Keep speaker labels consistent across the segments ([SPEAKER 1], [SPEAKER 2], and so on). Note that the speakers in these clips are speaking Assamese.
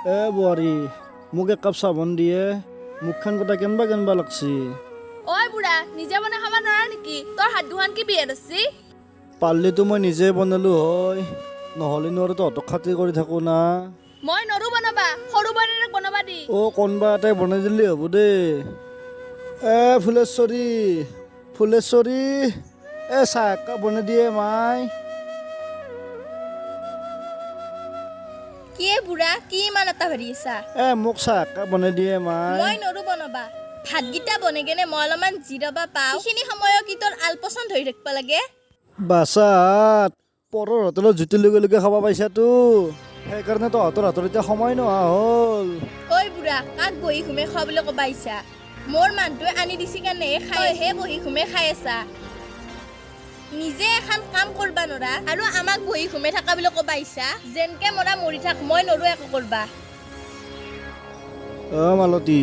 [SPEAKER 1] এ বুঢ়ী মোক এক কাপ চাবোন দিয়ে মুখখন গোটা কেনবা লাগছি
[SPEAKER 2] ঐ বুঢ়া নিজে বনাই খাব নোৱাৰা নেকি তোৰ হাত দুখন কি বিয়ে ধৰছি
[SPEAKER 1] পাৰলিতো মই নিজে বনালো হয় নহ'লে নোৱাৰো তহঁতক খাতিৰ কৰি থাকো না
[SPEAKER 2] মই নৰো বনাবা সৰু বনাই বনাবা দি
[SPEAKER 1] কোনোবা এটাই বনাই দিলে হ'ব দে এ ফুলেশ্বৰী এ চাহ একাপ বনাই দিয়ে মাই
[SPEAKER 2] কি বুঢ়া কি ইমান এটা ভাৰি আছা
[SPEAKER 1] এ মোক চাহ একাপ বনাই দিয়ে মাই
[SPEAKER 2] মই নৰো বনাবা ভাতকেইটা বনাই কেনে মই অলপমান জিৰাবা পাওঁ সেইখিনি সময়ত কি তোৰ আলপচন ধৰি থাকিব লাগে
[SPEAKER 1] বাচাত পৰৰ হোটেলত জুতি লগে খাব পাইছাতো সেইকাৰণে তহঁতৰ হাতত এতিয়া সময় নোহোৱা হ'ল
[SPEAKER 2] ঐ বুঢ়া কাক বহি ঘুমে খোৱা বুলি ক'বা আহিছা মোৰ মানুহটোৱে আনি দিছি কাৰণে খাইহে বহি ঘুমে খাই আছা নিজে এখন কাম কৰবা নৰা আৰু আমাক বহি ঘুমে থাকা বুলি ক'বা আহিছা যেনকে মৰা মৰি থাক মই নৰো একো কৰবা
[SPEAKER 1] মালতী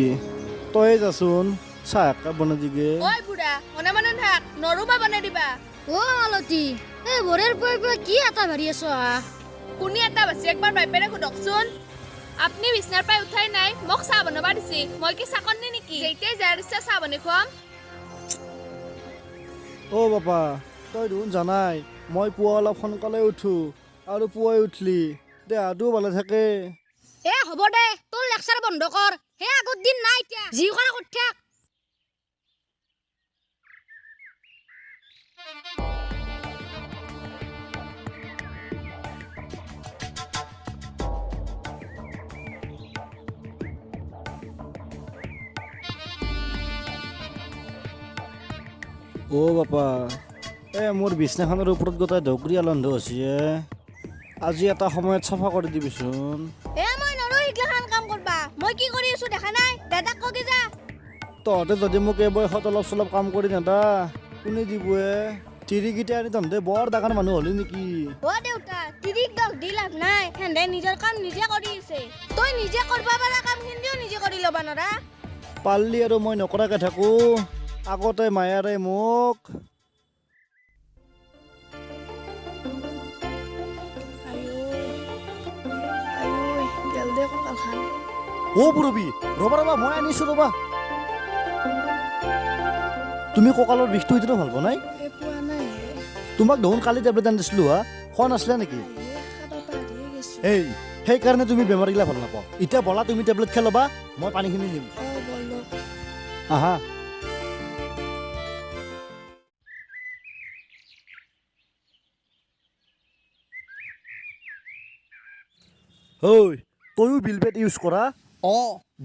[SPEAKER 1] তই যাচোন চাহ একাপ বনাই দিগে
[SPEAKER 2] ঐ বুঢ়া মনে থাক নৰো বা বনাই দিবা
[SPEAKER 3] মালতী এই বৰেৰ পৰা কি এটা ভাৰি আছ
[SPEAKER 2] কোনে এটা বাছি একবাৰ বাইপেৰে সুধকচোন আপুনি বিছনাৰ পাই উঠাই নাই মোক চাহ বনাবা দিছি মই কি চাকনি নেকি যেতিয়াই যাৰ ইচ্ছা চাহ বনাই খুৱাম
[SPEAKER 1] বাপা তই দেখোন জানাই মই পুৱা অলপ সোনকালে উঠো আৰু পুৱাই উঠলি দেহাটোও ভালে থাকে
[SPEAKER 3] হ'ব দে তোৰ লেকচাৰ বন্ধ কৰ হে আগৰ দিন নাই এতিয়া যি কৰা কৰি থাক
[SPEAKER 1] বাপা মোৰ বিছনাখনৰ ওপৰত গোটাই ধগৰি আলন্ধ হৈছে আজি এটা সময়ত চাফা কৰি দিবিচোন
[SPEAKER 3] মই নৰো এইগিলাখান কাম কৰবা মই কি কৰি আছো দেখা নাই দাদাক কগে যা
[SPEAKER 1] তহঁতে যদি মোক এই বয়সত অলপ চলপ কাম কৰি নেদা কোনে দিবয়ে তিৰিকেইটা আনি তহঁতে বৰ ডাঙৰ মানুহ হ'লি নেকি
[SPEAKER 3] দেউতা তিৰিক দক দি লাভ নাই সেন্দে নিজৰ কাম নিজে কৰি আছে তই নিজে কৰবা পাৰা কাম খিনিও নিজে কৰি ল'বা নৰা
[SPEAKER 1] পাৰলি আৰু মই নকৰাকে থাকো আগতে মায়াৰে মোক পুৰবী ৰবা মই আনিছো ৰবা তুমি কঁকালৰ বিষটো এতিয়াও ভাল পোৱা নাই তোমাক দেখোন কালি টেবলেট আনি দিছিলো খোৱা নাছিলা নেকি সেইকাৰণে তুমি বেমাৰগিলা ভাল নাপাওঁ এতিয়া বলা তুমি টেবলেট খাই ল'বা মই পানীখিনি দিম আহা তয়ো বিলবেট ইউজ কৰা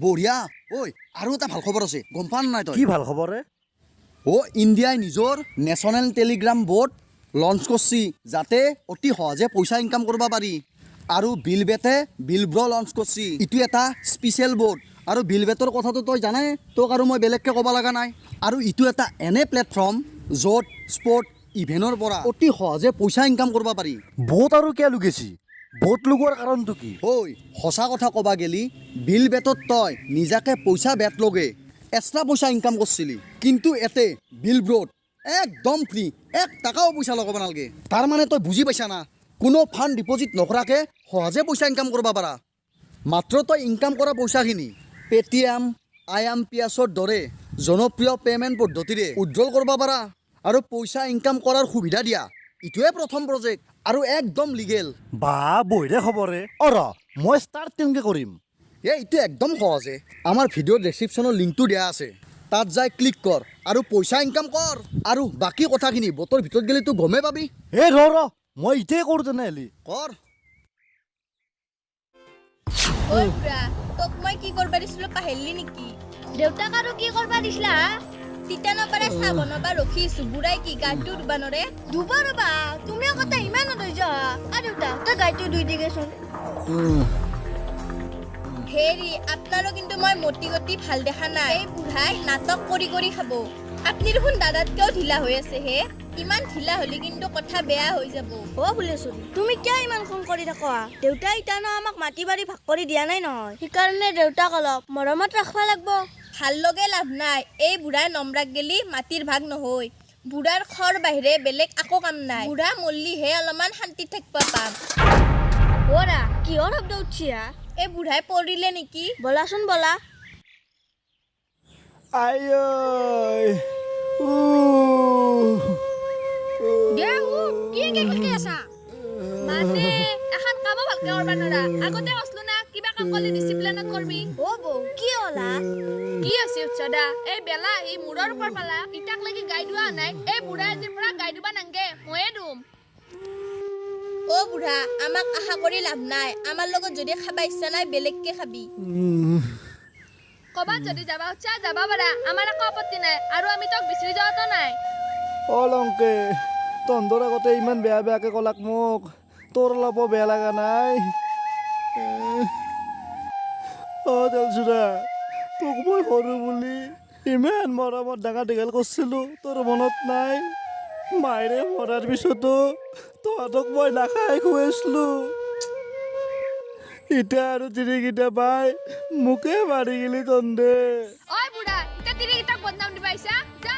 [SPEAKER 4] বঢ়িয়া ঐ আৰু এটা ভাল খবৰ আছে গম পা নাই তই
[SPEAKER 1] কি ভাল খবৰ
[SPEAKER 4] ইণ্ডিয়াই নিজৰ নেশ্যনেল টেলিগ্ৰাম বোৰ্ড লঞ্চ কৰিছে যাতে অতি সহজে পইচা ইনকাম কৰিব পাৰি আৰু বিলবেটে বিলব্ৰ লঞ্চ কৰিছে এইটো এটা স্পেচিয়েল বোৰ্ড আৰু বিলবেটৰ কথাটো তই জানাই তোক আৰু মই বেলেগকৈ ক'ব লগা নাই আৰু এইটো এটা এনে প্লেটফৰ্ম য'ত স্পৰ্ট ইভেণ্টৰ পৰা অতি সহজে পইচা ইনকাম কৰিব পাৰি
[SPEAKER 1] বহুত আৰু কিয় লুগেছি বহুত লগোৱাৰ কাৰণটো কি
[SPEAKER 4] সঁচা কথা ক'বা গেলি বিল বেটত তই নিজাকে পইচা বেট লগে এক্সট্ৰা পইচা ইনকাম কৰিছিলি কিন্তু এতে বিল ব্ৰত একদম ফ্ৰী 1 টকাও পইচা লগাব নালাগে তাৰমানে তই বুজি পাইছা না কোনো ফাণ্ড ডিপজিট নকৰাকে সহজে পইচা ইনকাম কৰিব পাৰা মাত্ৰ তই ইনকাম কৰা পইচাখিনি পেটিএম IMPSৰ দৰে জনপ্ৰিয় পে'মেণ্ট পদ্ধতিৰে উইথড্ৰল কৰিব পাৰা আৰু পইচা ইনকাম কৰাৰ সুবিধা দিয়া ইটোৱে প্ৰথম প্ৰজেক্ট আৰু একদম লিগেল
[SPEAKER 1] বঢ়িয়া খবৰে মই ষ্টাৰ্ট কেনেকৈ কৰিম
[SPEAKER 4] এইটো একদম সহজে আমাৰ ভিডিঅ'ৰ ডেছক্ৰিপশ্যনৰ লিংকটো দিয়া আছে তাত যাই ক্লিক কৰ আৰু পইচা ইনকাম কৰ আৰু বাকী কথাখিনি বতৰ ভিতৰত গ'লে তো গমেই পাবি
[SPEAKER 1] মই ইতেই কৰোঁ তেনেহ'লে
[SPEAKER 4] কৰ
[SPEAKER 2] তোক মই কি কৰবা দিছিলো পাহৰিলি নেকি
[SPEAKER 3] দেউতাক আৰু কি কৰবা দিছিলা
[SPEAKER 2] তিতানৰ পৰা চাহ বনাবা ৰখিছো বুঢ়াই কি গাটো ধুবা নৰে
[SPEAKER 3] ধুবা ৰবা তুমিও কথা ইমান ধৈৰ্য দেউতা তই গাইটো ধুই দিগেচোন
[SPEAKER 2] হেৰি আপোনাৰো কিন্তু মই মতি গতি ভাল দেখা নাই এই বুঢ়াই নাটক কৰি খাব আপুনি দেখোন দাদাতকেও ঢিলা হৈ আছে হে ইমান ঢিলা হলে কিন্তু কথা বেয়া হৈ যাব
[SPEAKER 3] বুলেছো তুমি কিয় ইমান খং কৰি থাকা দেউতাই ইটানো আমাক মাটি বাৰী ভাগ কৰি দিয়া নাই নহয় সেইকাৰণে দেউতাক অলপ মৰমত ৰাখবা লাগব
[SPEAKER 2] ভাল লগে লাভ নাই এই বুঢ়াই নম্ৰাক গেলি মাটিৰ ভাগ নহয় বুঢ়াৰ খৰ বাহিৰে বেলেগ আকো কাম নাই বুঢ়া মল্লিহে অলপমান শান্তিত থাকিব পাম
[SPEAKER 3] কিহৰ শব্দ উঠিয়া
[SPEAKER 2] এই বুঢ়াই পৰিলে নেকি
[SPEAKER 3] বলাচোন বলা
[SPEAKER 1] আই
[SPEAKER 2] কি আছা মানে এখন কাম ভালকে কৰবা নৰা আগতে আসলো না কিবা কাম কৰলি ডিসিপ্লিনত কৰবি
[SPEAKER 3] অ বৌ কি হলা
[SPEAKER 2] কি আছে উচ্চদা এই বেলা এই মুৰৰ ওপৰ পালা ইটাক লাগি গাই দুৱা নাই এই বুঢ়া আজিৰ পৰা গাই দুবা নাংগে ময়ে দুম ও বুঢ়া আমাক আশা কৰি লাভ নাই আমাৰ লগত যদি খাবা ইচ্ছা নাই বেলেগকে খাবি কবাত যদি যাবা উচ্চা যাবা পাৰা আমাৰ একো আপত্তি নাই আৰু আমি তোক বিচাৰি যাওঁতো নাই
[SPEAKER 1] লংকে তহঁতৰ আগতে ইমান বেয়া বেয়াকে ক'লাক মোক তোৰ অলপো বেয়া লগা নাই তেলচুৰা তোক মই সৰু বুলি ইমান মৰমত ডাঙৰ দীঘল কৰিছিলোঁ তোৰ মনত নাই মায়েৰে মৰাৰ পিছতো তহঁতক মই নাখাই খুৱাইছিলোঁ এতিয়া আৰু তিৰিকেইটা পাই মোকে মাৰি গেলি তন্দে
[SPEAKER 2] ঐ বুঢ়া এতিয়া তিৰিকেইটাক বদনাম দিবা আহিছা যা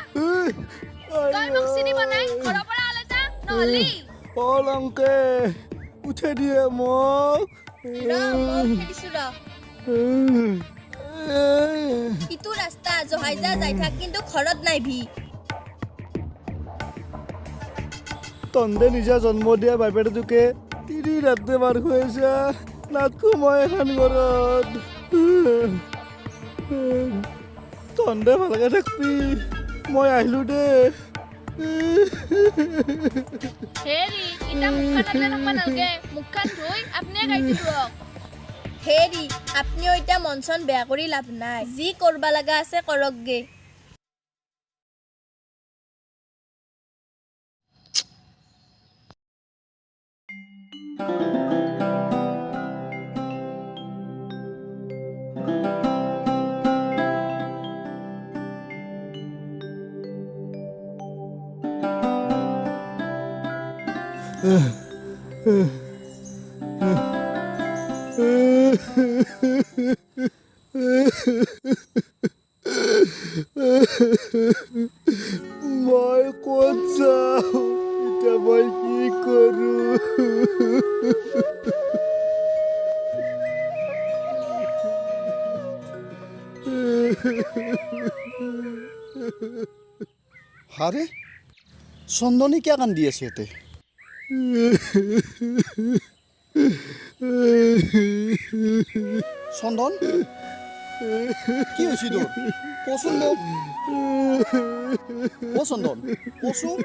[SPEAKER 2] তই মোক চিনিব নাই ঘৰৰ পৰা আলে যা নহলি
[SPEAKER 1] লংকে উঠাই দিয়ে মোক
[SPEAKER 2] ইটো ৰাস্তা জহাই যা যাই থাক কিন্তু ঘৰত নাই ভি
[SPEAKER 1] তন্দে নিজা জন্ম দিয়া বাইবেটোকে তিৰি ৰাতে মাৰ খুৱাইছা নাথকো মই এখন ঘৰত তন্দে ভালকে থাকবি মই আহিলো দে
[SPEAKER 2] হেৰি ইটা মুখখান আনলে নকবা নালগে মুখখান ধুই আপনিয়ে গাই দিয়ক হেৰি আপনিও এতিয়া মন চন বেয়া কৰি লাভ নাই যি কৰবা লগা আছে কৰকগে
[SPEAKER 1] মই ক'ত যাওঁ এতিয়া মই কি কৰোঁ
[SPEAKER 4] হাৰে চন্দনী কিয় কান্দি আছে ইয়াতে চন্দন কি হৈছে তোৰ কচোন মোক চন্দন কচোন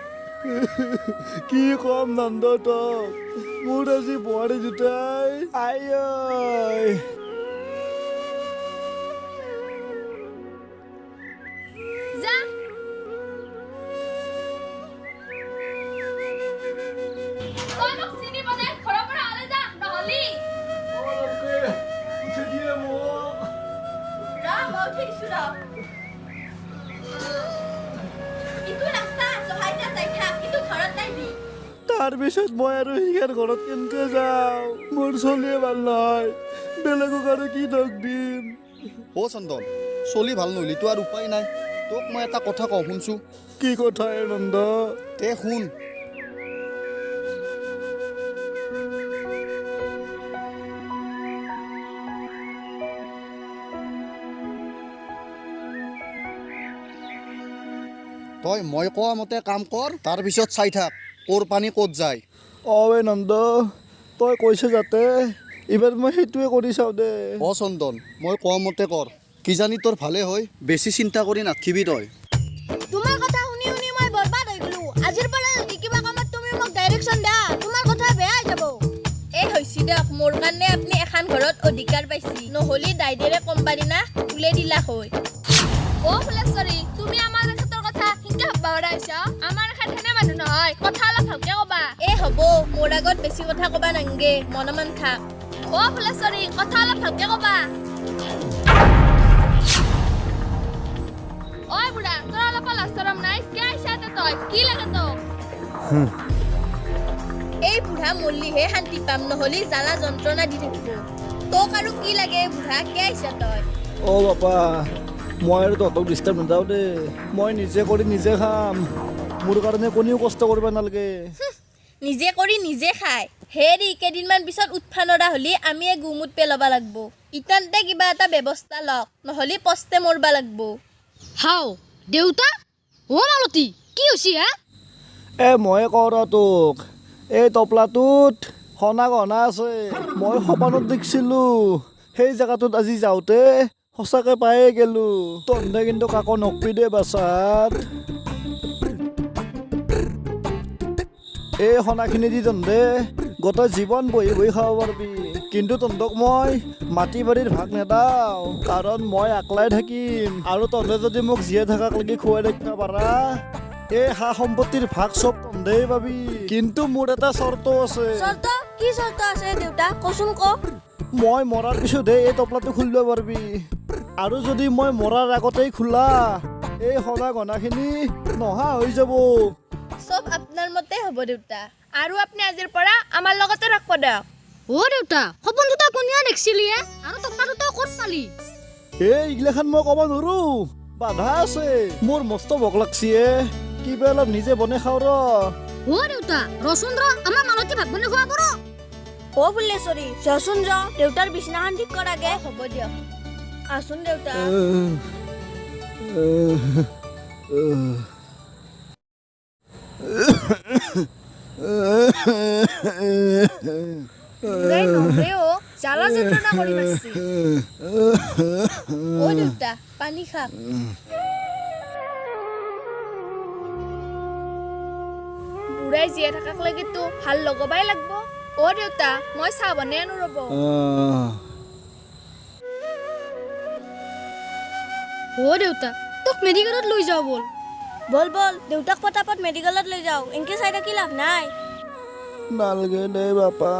[SPEAKER 1] কি কম নন্দ তক মোৰ আজি বোৱাৰী দুটাই আই
[SPEAKER 2] যা তই মোক চিনিব নাই ঘৰৰ পৰা আলে যা নহলি
[SPEAKER 1] উঠাই দিয়ে মোক
[SPEAKER 2] ৰা মই উঠি দিছো ৰ ইটো ৰাস্তা জহাই যা যাই থাক কিন্তু ঘৰত নাই ভি
[SPEAKER 1] তাৰপিছত মই আৰু সিখান ঘৰত কেনেকৈ যাওঁ মোৰ চলিয়ে ভাল নহয় বেলেগক আৰু কি দোষ দিম
[SPEAKER 4] চন্দন চলি ভাল নহ'লি তো আৰু উপায় নাই তোক মই এটা কথা কওঁ শুনছো
[SPEAKER 1] কি কথা নন্দ
[SPEAKER 4] তে শুন তই মই কোৱা মতে কাম কৰ তাৰপিছত চাই থাক ক'ৰ পানী ক'ত যায়
[SPEAKER 1] নন্দ তই কৈছে যাতে এইবাৰ মই সেইটোৱে কৰি চাওঁ দে
[SPEAKER 4] চন্দন মই কোৱা মতে কৰ কিজানি তোৰ ভালে হয় বেছি চিন্তা কৰি নাথাকিবি তই
[SPEAKER 3] তোমাৰ কথা শুনি শুনি মই বৰবাদ হৈ গলো আজিৰ পৰা যদি কিবা কামত তুমি মোক ডাইৰেকশ্যন দিয়া তোমাৰ কথা বেয়া হৈ যাব
[SPEAKER 2] এই হৈছি দিয়ক মোৰ কাৰণে আপুনি এখন ঘৰত অধিকাৰ পাইছি নহলি দাইদেৰে কোম্পানী না উলিয়াই দিলা হয় ফুলেশ্বৰী তুমি আমাৰ এখেতৰ কথা কিনকে ভাববা ওলাইছা আমাৰ এখেত হেনে মানুহ নহয় কথা অলপ ভালকে কবা হ'ব মোৰ আগত বেছি কথা কবা নাংগে মনমান থাক ফুলেশ্বৰী কথা অলপ ভালকে কবা বুঢ়া তোৰ অলপ লাজৰম নাই কিয় আহিছা তই কি লাগে তোক এই বুঢ়া মল্লিহে শান্তি পাম নহলি জ্বালা যন্ত্ৰণা দি থাকিব তোক আৰু কি লাগে বুঢ়া কিয় আহিছা তই
[SPEAKER 1] বাপা মই আৰু তহঁতক ডিষ্টাৰ্ব নিদিওঁ দেই মই নিজে কৰি নিজে খাম মোৰ কাৰণে কোনেও কষ্ট কৰিব নালাগে
[SPEAKER 2] নিজে কৰি নিজে খায় হেৰি কেইদিনমান পিছত উৎফা নৰা হ'লি আমি গুমুত পেলাব লাগব ইটানতে কিবা এটা ব্যৱস্থা লওক নহ'লে পস্তে মৰবা লাগব
[SPEAKER 5] হাও দেউতা ও মালতী কি হৈছে হা
[SPEAKER 1] মই কওঁ ৰ তোক এই টপলাটোত সনা গহনা আছে মই সপোনত দেখিছিলোঁ সেই জেগাটোত আজি যাওঁতে সঁচাকৈ পায়ে গেলোঁ তহঁতে কিন্তু কাকো নকবি দে বাচাত এই সনাখিনি দি তহঁতে গোটেই জীৱন বহি বহি খাব পাৰিবি কিন্তু তহঁতক মই মাটি বাৰীৰ ভাগ নেদাওঁ কাৰণ মই একলাই থাকিম আৰু তহঁতে যদি মোক জীয়াই থকাকলৈকে খুৱাই থাকিব পাৰা এই সা সম্পত্তিৰ ভাগ চব তহঁতেই পাবি কিন্তু মোৰ এটা চৰ্ত আছে
[SPEAKER 3] চৰ্ত কি চৰ্ত আছে দেউতা কচোন ক
[SPEAKER 1] মই মৰাৰ পিছতহে এই টপলাটো খুলিব পাৰিবি আৰু যদি মই মৰাৰ আগতেই খোলা এই সনা গহনাখিনি নহা হৈ যাব
[SPEAKER 2] চব আপোনাৰ মতে হ'ব দেউতা আৰু আপুনি আজিৰ পৰা আমাৰ লগতে ৰাখব দিয়ক
[SPEAKER 5] ও দেউতা সপোন দুটা কোনিয়া দেখছিলি আৰু টকা দুটা ক'ত পালি
[SPEAKER 1] এইগিলাখান মই ক'ব নোৱাৰো বাধা আছে মোৰ মস্ত ভোক লাগছি কিবা অলপ নিজে বনাই খাওঁ ৰ
[SPEAKER 5] ও দেউতা ৰচোন ৰ আমাৰ মালতী ভাত বনাই খোৱা বৰ
[SPEAKER 3] অ ফুলেশ্বৰী যাচোন যাওঁ দেউতাৰ বিছনাখন ঠিক কৰাগে
[SPEAKER 2] হ'ব দিয়ক
[SPEAKER 3] আচোন দেউতা
[SPEAKER 2] বুঢ়াই নৰে জ্বালা যন্ত্ৰণা কৰি মাৰছি অ দেউতা পানী খাক বুঢ়াই জীয়াই থাকাক লাগিতো ভাল লগাবাই লাগব অ দেউতা মই চাহ বনাই আনো ৰ'ব
[SPEAKER 5] ও দেউতা তোক মেডিকেলত লৈ যাওঁ বল
[SPEAKER 3] বল বল দেউতাক পটাপট মেডিকেলত লৈ যাওঁ এনকে চাই থাকি লাভ নাই
[SPEAKER 1] নালগে দে বাপা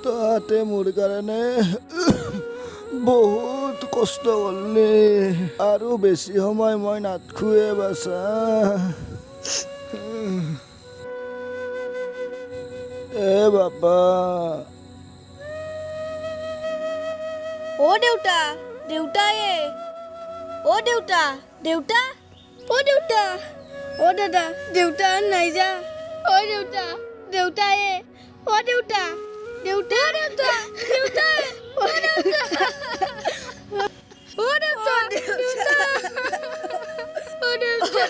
[SPEAKER 1] তহঁতে মোৰ কাৰণে বহুত কষ্ট কৰিলি আৰু বেছি সময় মই নাথখোৱে বাচা বাপা
[SPEAKER 3] অ দেউতা দেউতায়ে অ দেউতা দেউতা অ দেউতা অ দাদা দেউতা নাই যা অ দেউতা দেউতায়ে অ দেউতা দেউতা দেউতা দেউতা অ দেউতা অ দেউতা দেউতা অ দেউতা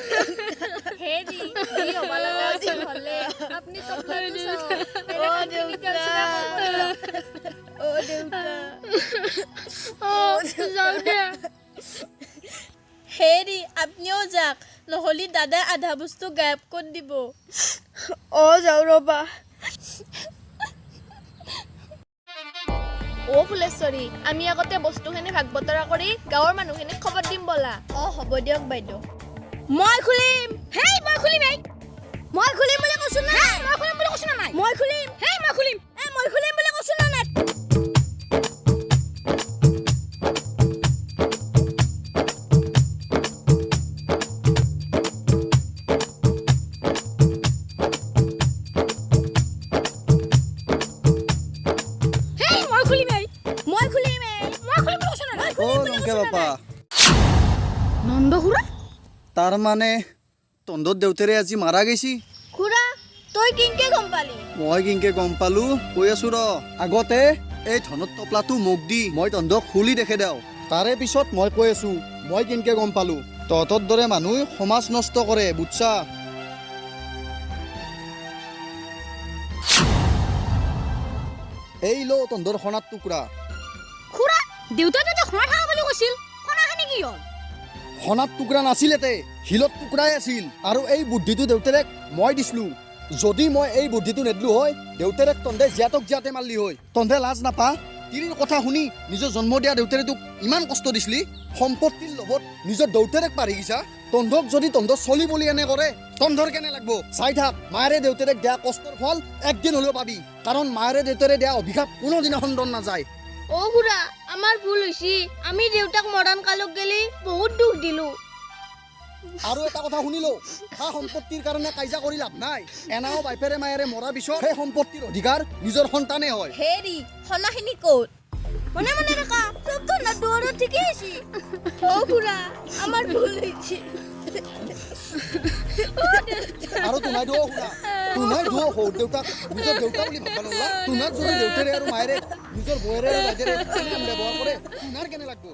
[SPEAKER 2] হেৰি কি হ'ব লগা আছিল হ'লে আপুনি টপলাটো চাওক
[SPEAKER 3] অ দেউতা অ দেউতা
[SPEAKER 5] ও যাওঁ দে
[SPEAKER 2] হেৰি আপুনিও যাওক নহ'লে দাদাই আধা বস্তু গায়ব কৰি দিব
[SPEAKER 3] অ যাওঁ ৰ'বা
[SPEAKER 2] অ ফুলেশ্বৰী আমি আগতে বস্তুখিনি ভাগ বতৰা কৰি গাঁৱৰ মানুহখিনিক খবৰ দিম ব'লা অ হ'ব দিয়ক বাইদেউ
[SPEAKER 3] মই খুলিম হেই মই খুলিম এই মই খুলিম বুলি কৈছো না মই খুলিম বুলি কৈছো না নাই মই খুলিম হেই মই খুলিম মই খুলিম বুলি কৈছো না নাই হেই মই খুলিম এই মই খুলিম বুলি কৈছো না নাই
[SPEAKER 4] অ নংকে বাপা
[SPEAKER 5] নন্দ খুৰা
[SPEAKER 4] তাৰ মানে তহঁতৰ দেউতাৰে আজি মাৰা গৈছি
[SPEAKER 3] খুৰা তই কিনকে গম পালি
[SPEAKER 4] মই কিনকে গম পালো কৈ আছো ৰ আগতে এই ধনত টপলাটো মোক দি মই তহঁতক খুলি দেখে দেও তাৰে পিছত মই কৈ আছো মই কিনকে গম পালো তহঁতৰ দৰে মানুহ সমাজ নষ্ট কৰে বুজছা এই ল তহঁতৰ সোণাৰ টুকুৰা
[SPEAKER 5] খুৰা দেউতাই তো সোণা থাকা বুলি কৈছিল সোণাখিনি কি হ'ল
[SPEAKER 4] সোণাৰ টুকুৰা নাছিল এতে শিলত টুকুৰাই আছিল আৰু এই বুদ্ধিটো দেউতাৰেক মই দিছিলো যদি মই এই বুদ্ধিটো নেদলো হয় দেউতাৰেক তহঁতে জীয়াতক জীয়াতে মাৰলি হয় তহঁতে লাজ নাপা তিৰিৰ কথা শুনি নিজৰ জন্ম দিয়া দেউতাৰে তোক ইমান কষ্ট দিছিলি সম্পত্তিৰ লগত নিজৰ দেউতাৰেক পাৰি গিছা তহঁতক যদি তহঁতৰ চলি বলি এনে কৰে তহঁতৰ কেনে লাগব চাই থাক মায়েৰে দেউতাৰেক দিয়া কষ্টৰ ফল একদিন হ'লেও পাবি কাৰণ মায়েৰে দেউতাৰে দিয়া অভিশাপ কোনোদিনা খণ্ডন নাযায়
[SPEAKER 3] অ খুৰা আমাৰ ভুল হৈছে আমি দেউতাক মৰাণ কালক গেলি বহুত দুখ দিলো
[SPEAKER 4] আৰু এটা কথা শুনিলো সা সম্পত্তিৰ কাৰণে কাইজা কৰি লাভ নাই এনাও বাইপেৰে মায়েৰে মৰা পিছত সেই সম্পত্তিৰ অধিকাৰ নিজৰ সন্তানে হয়
[SPEAKER 2] হেৰি সোণাখিনি ক'ত
[SPEAKER 3] মনে মনে দেখা চব তো না দৌৰত ঠিকই আছে অ খুৰা আমাৰ ভুল হৈছে
[SPEAKER 4] আৰু তোমাইতো শুনা তোমাৰ সৰু দেউতাক নিজৰ দেউতা বুলি ভাববা নলা তোমাৰ যদি দেউতাৰে আৰু মায়েৰে নিজৰ বৌয়েৰে আৰু বাইদেৰে কেনে ব্যৱহাৰ কৰে তোমাৰ কেনে লাগব